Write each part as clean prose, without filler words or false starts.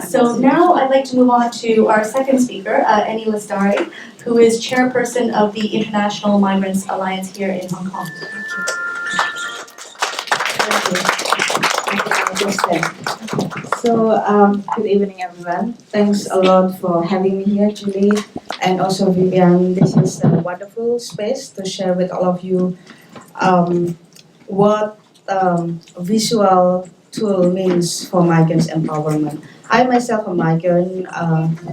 So now I'd like to move on to our second speaker, Eni Lestari, who is chairperson of the International Migrants Alliance here in Hong Kong. Good evening, everyone. Thanks a lot for having me here, Julie, and also Vivian. This is a wonderful space to share with all of you what visual tool means for migrants empowerment. I myself am a migrant,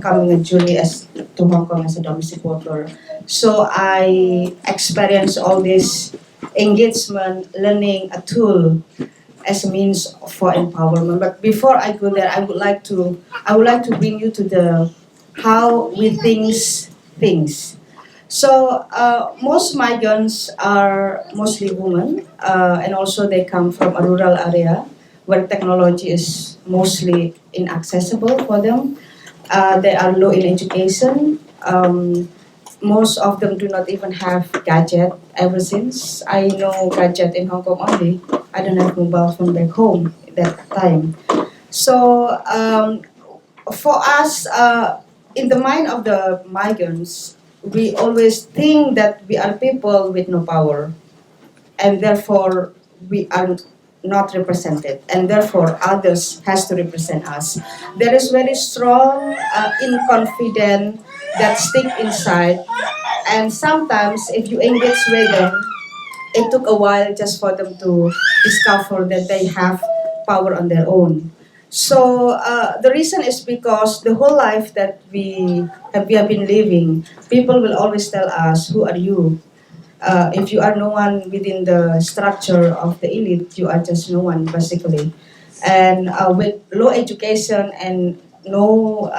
coming with Julie to Hong Kong as a domestic worker. So I experience all this engagement, learning a tool as a means for empowerment. But before I go there, I would like to bring you to the how we things. So most migrants are mostly women, and also they come from a rural area where technology is mostly inaccessible for them. They are low in education. Most of them do not even have gadget. Ever since I know gadget in Hong Kong only, I don't have mobile phone back home at that time. So for us, in the mind of the migrants, we always think that we are people with no power, and therefore we are not represented, and therefore others has to represent us. There is very strong inconfidence that stick inside, and sometimes if you engage with them, it took a while just for them to discover that they have power on their own. So the reason is because the whole life that we have been living, people will always tell us, "Who are you?" If you are no one within the structure of the elite, you are just no one basically. And with low education and no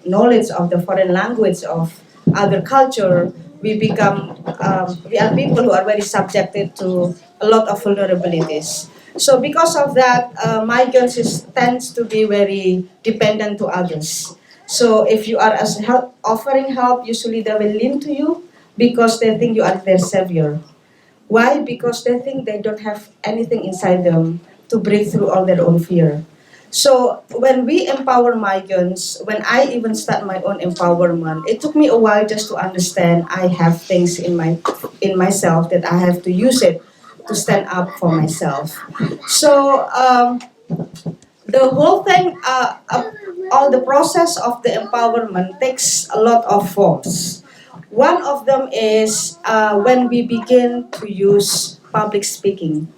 knowledge of the foreign language of other culture, we are people who are very subjected to a lot of vulnerabilities. So because of that, migrants tends to be very dependent to others. So if you are offering help, usually they will lean to you because they think you are their savior. Why? Because they think they don't have anything inside them to break through all their own fear. So when we empower migrants, when I even start my own empowerment, it took me a while just to understand I have things in myself that I have to use it to stand up for myself. So the whole thing, all the process of the empowerment takes a lot of forms. One of them is when we begin to use public speaking.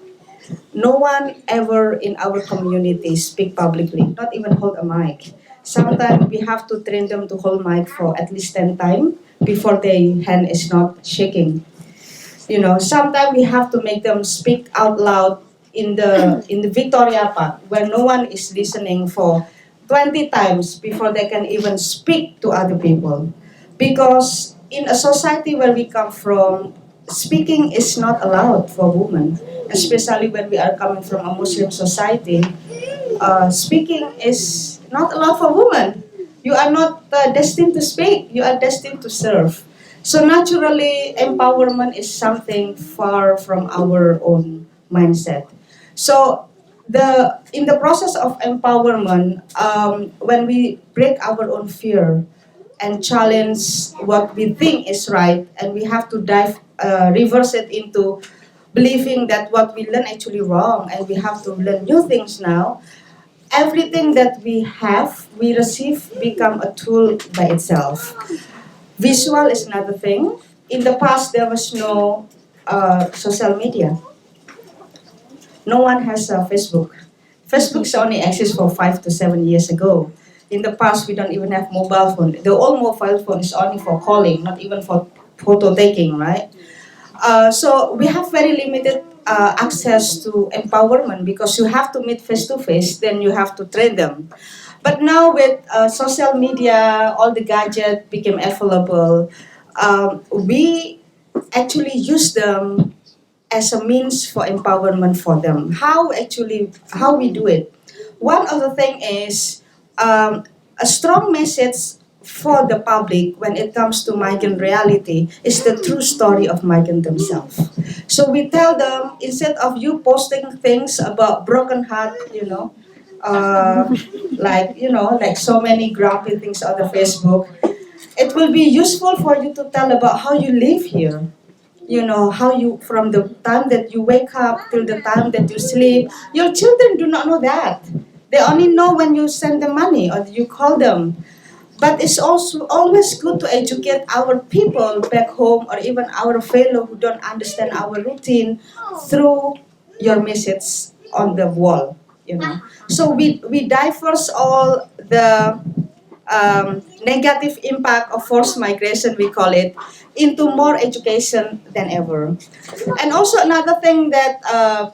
No one ever in our community speak publicly, not even hold a mic. Sometimes we have to train them to hold mic for at least 10 times before their hand is not shaking. You know, sometimes we have to make them speak out loud in the Victoria Park where no one is listening for 20 times before they can even speak to other people. Because in a society where we come from, speaking is not allowed for women, especially when we are coming from a Muslim society. Speaking is not allowed for women. You are not destined to speak, you are destined to serve. So naturally, empowerment is something far from our own mindset. So in the process of empowerment, when we break our own fear and challenge what we think is right, and we have to reverse it into believing that what we learn actually wrong, and we have to learn new things now. Everything that we receive, become a tool by itself. Visual is another thing. In the past, there was no social media. No one has a Facebook. Facebook only exists for 5 to 7 years ago. In the past, we don't even have mobile phone. The old mobile phone is only for calling, not even for photo taking, right? So we have very limited access to empowerment because you have to meet face to face, then you have to train them. But now with social media, all the gadgets became available. We actually use them as a means for empowerment for them. How we do it? One of the thing is a strong message for the public when it comes to migrant reality is the true story of migrant themselves. So we tell them, instead of you posting things about broken heart, like like so many grumpy things on the Facebook. It will be useful for you to tell about how you live here. How you, from the time that you wake up till the time that you sleep. Your children do not know that. They only know when you send them money or you call them. But it's also always good to educate our people back home or even our fellow who don't understand our routine through your message on the wall. So we diverse all the negative impact of forced migration, we call it, into more education than ever. And also another thing that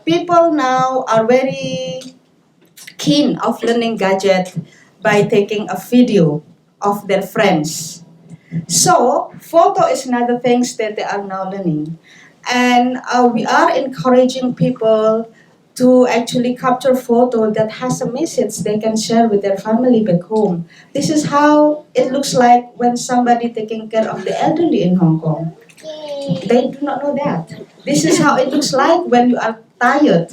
people now are very keen of learning gadget by taking a video of their friends. So photo is another thing that they are now learning. And we are encouraging people to actually capture photo that has a message they can share with their family back home. This is how it looks like when somebody taking care of the elderly in Hong Kong. They do not know that. This is how it looks like when you are tired.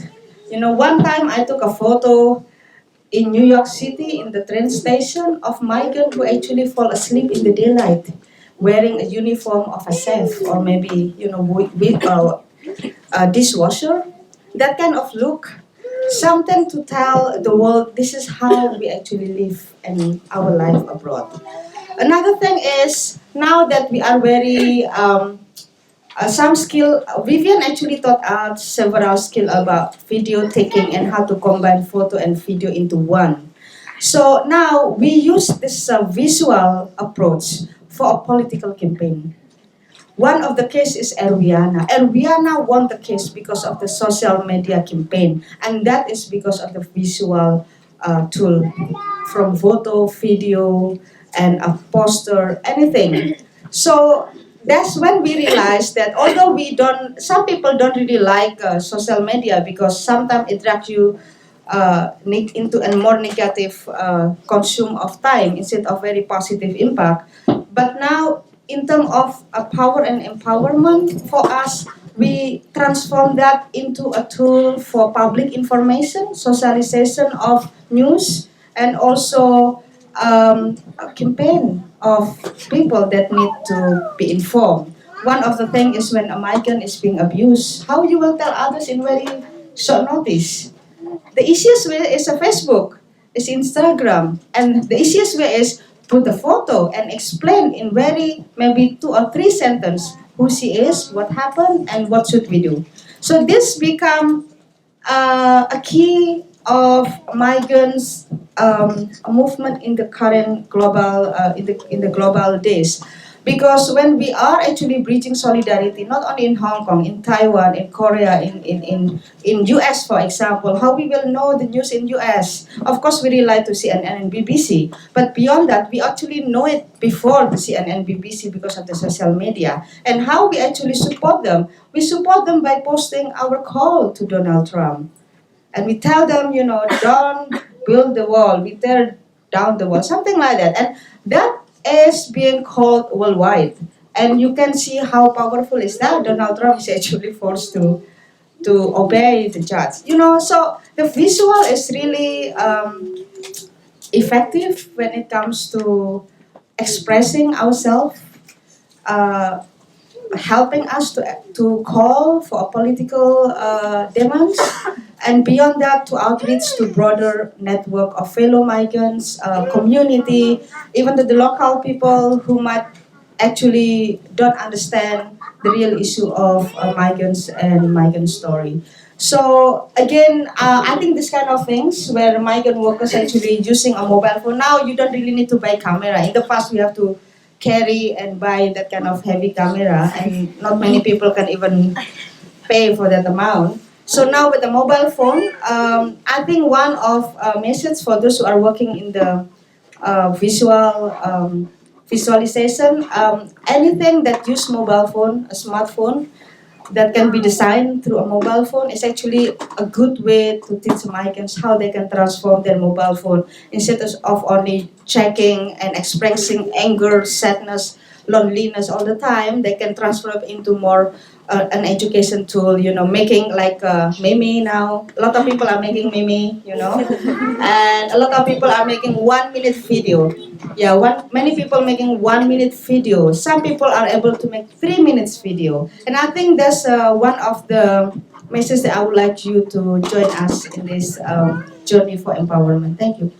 One time I took a photo in New York City in the train station of migrants who actually fall asleep in the daylight, wearing a uniform of a chef or maybe with a dishwasher. That kind of look, something to tell the world this is how we actually live in our life abroad. Another thing is now that we are very some skill. Vivian actually taught us several skill about video taking and how to combine photo and video into one. So now we use this visual approach for a political campaign. One of the case is Erwiana. Erwiana won the case because of the social media campaign, and that is because of the visual tool, from photo, video, and a poster, anything. So that's when we realized that although some people don't really like social media because sometimes it drags you into a more negative consume of time instead of very positive impact. But now, in terms of power and empowerment for us, we transform that into a tool for public information, socialization of news, and also a campaign of people that need to be informed. One of the things is when a migrant is being abused, how you will tell others in very short notice. The easiest way is a Facebook, is Instagram, and the easiest way is put a photo and explain in very maybe 2 or 3 sentences who she is, what happened, and what should we do. So this become a key of migrants movement in the current global in the global days. Because when we are actually bridging solidarity, not only in Hong Kong, in Taiwan, in Korea, in US, for example, how we will know the news in US? Of course, we rely to CNN and BBC. But beyond that, we actually know it before the CNN, BBC because of the social media. And how we actually support them? We support them by posting our call to Donald Trump. And we tell them, don't build the wall, we tear down the wall, something like that. And that is being called worldwide. And you can see how powerful is that. Donald Trump is actually forced to obey the judge. So the visual is really effective when it comes to expressing ourselves, helping us to call for a political demands, and beyond that to outreach to broader network of fellow migrants, community, even to the local people who might actually don't understand the real issue of migrants and migrant story. So again, I think this kind of things where migrant workers actually using a mobile phone. Now you don't really need to buy camera. In the past we have to carry and buy that kind of heavy camera, and not many people can even pay for that amount. So now with the mobile phone, I think one of message for those who are working in the visualization, anything that use mobile phone, a smartphone, that can be designed through a mobile phone is actually a good way to teach migrants how they can transform their mobile phone instead of only checking and expressing anger, sadness loneliness all the time, they can transfer into more an education tool, making like meme now. A lot of people are making meme, and a lot of people are making 1 minute video. Yeah, many people making 1 minute video. Some people are able to make 3 minutes video, and I think that's one of the messages that I would like you to join us in this journey for empowerment. Thank you.